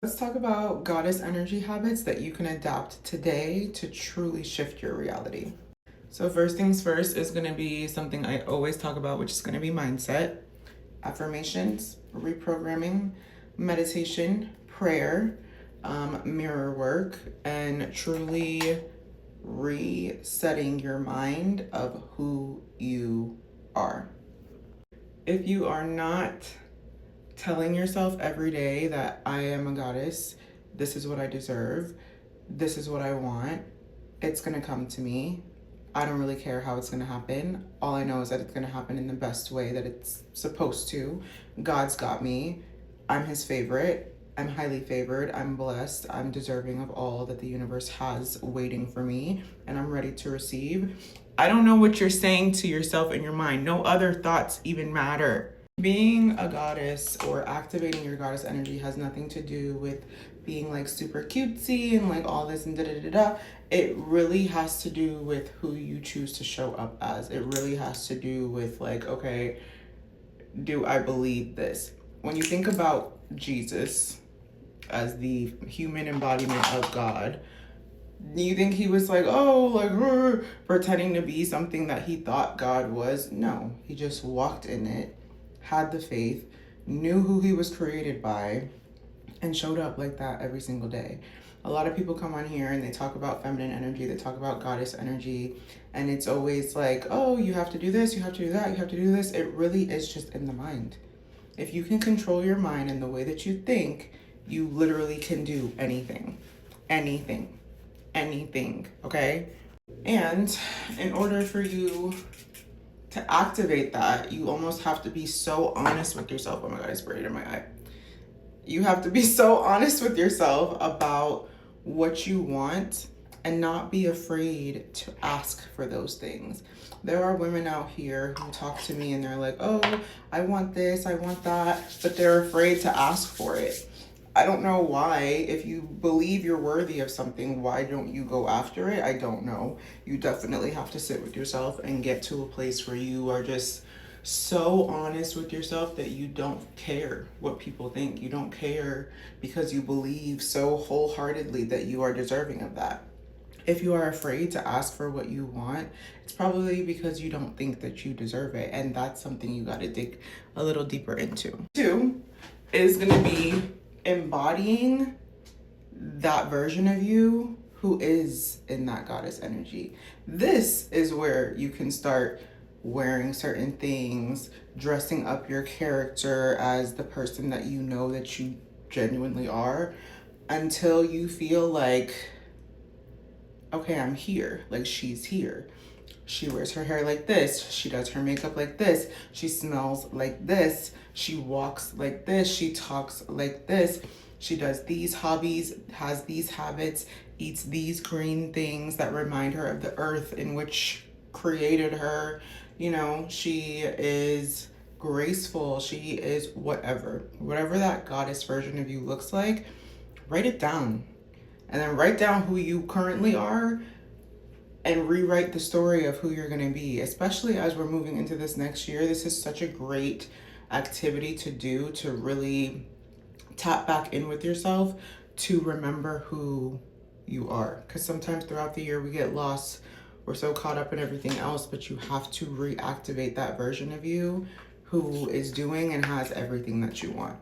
Let's talk about goddess energy habits that you can adapt today to truly shift your reality. So, first things first is going to be something I always talk about, which is going to be mindset, affirmations, reprogramming, meditation, prayer, mirror work, and truly resetting your mind of who you are. If you are not telling yourself every day that I am a goddess, this is what I deserve, this is what I want, it's gonna come to me. I don't really care how it's gonna happen. All I know is that it's gonna happen in the best way that it's supposed to. God's got me. I'm his favorite. I'm highly favored. I'm blessed. I'm deserving of all that the universe has waiting for me, and I'm ready to receive. I don't know what you're saying to yourself in your mind. No other thoughts even matter. Being a goddess or activating your goddess energy has nothing to do with being like super cutesy and like all this and da da da da. It really has to do with who you choose to show up as. It really has to do with like, okay, do I believe this? When you think about Jesus as the human embodiment of God, you think he was like, oh, like pretending to be something that he thought God was? No, he just walked in it, had the faith, knew who he was created by, and showed up like that every single day. A lot of people come on here and they talk about feminine energy, they talk about goddess energy, and it's always like, oh, you have to do this, you have to do that, you have to do this. It really is just in the mind. If you can control your mind and the way that you think, you literally can do anything. Anything. Anything. Okay? And in order for you to activate that, you almost have to be so honest with yourself. Oh my God, I sprayed it in my eye. You have to be so honest with yourself about what you want and not be afraid to ask for those things. There are women out here who talk to me and they're like, oh, I want this, I want that, but they're afraid to ask for it. I don't know why. If you believe you're worthy of something, why don't you go after it? I don't know. You definitely have to sit with yourself and get to a place where you are just so honest with yourself that you don't care what people think. You don't care because you believe so wholeheartedly that you are deserving of that. If you are afraid to ask for what you want, it's probably because you don't think that you deserve it. And that's something you got to dig a little deeper into. Two is going to be embodying that version of you who is in that goddess energy. This is where you can start wearing certain things, dressing up your character as the person that you know that you genuinely are, until you feel like, okay, I'm here. Like, she's here. She wears her hair like this. She does her makeup like this. She smells like this. She walks like this. She talks like this. She does these hobbies, has these habits, eats these green things that remind her of the earth in which created her. You know, she is graceful. She is whatever. Whatever that goddess version of you looks like, write it down. And then write down who you currently are and rewrite the story of who you're going to be, especially as we're moving into this next year. This is such a great activity to do to really tap back in with yourself, to remember who you are. Because sometimes throughout the year we get lost. We're so caught up in everything else, but you have to reactivate that version of you who is doing and has everything that you want.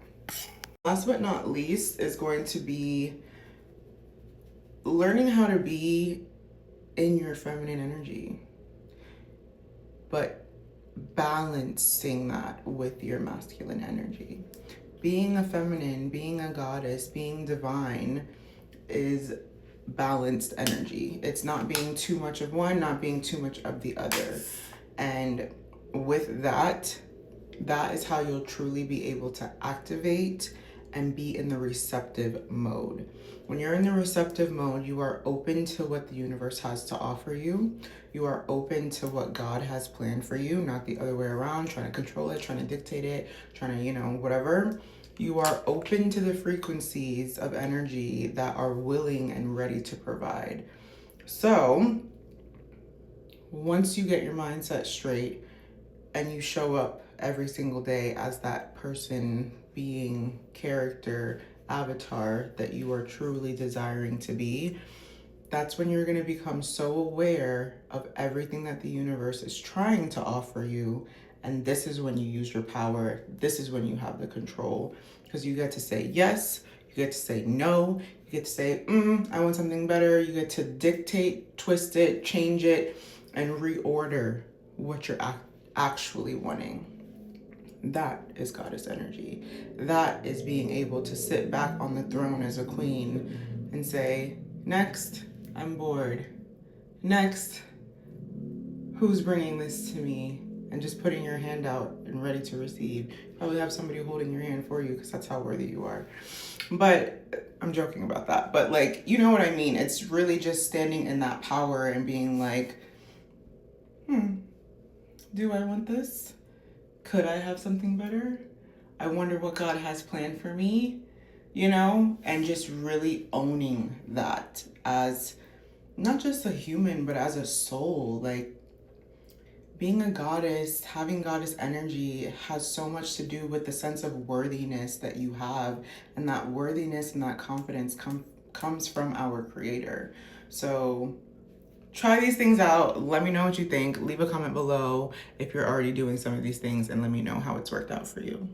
Last but not least is going to be learning how to be in your feminine energy, but balancing that with your masculine energy. Being a feminine, being a goddess, being divine is balanced energy. It's not being too much of one, not being too much of the other. And with that, that is how you'll truly be able to activate and be in the receptive mode. When you're in the receptive mode, you are open to what the universe has to offer you. You are open to what God has planned for you, not the other way around, trying to control it, trying to dictate it, trying to, whatever. You are open to the frequencies of energy that are willing and ready to provide. So, once you get your mindset straight and you show up every single day as that person, being, character avatar that you are truly desiring to be, that's when you're going to become so aware of everything that the universe is trying to offer you. And this is when you use your power. This is when you have the control, because you get to say yes, you get to say no, you get to say, I want something better. You get to dictate, twist it, change it, and reorder what you're actually wanting. That is goddess energy. That is being able to sit back on the throne as a queen and say, next, I'm bored. Next, who's bringing this to me? And just putting your hand out and ready to receive. Probably have somebody holding your hand for you, because that's how worthy you are. But I'm joking about that. But like, you know what I mean? It's really just standing in that power and being like, do I want this? Could I have something better? I wonder what God has planned for me, and just really owning that as not just a human, but as a soul. Like, being a goddess, having goddess energy has so much to do with the sense of worthiness that you have. And that worthiness and that confidence comes from our creator. So try these things out. Let me know what you think. Leave a comment below if you're already doing some of these things, and let me know how it's worked out for you.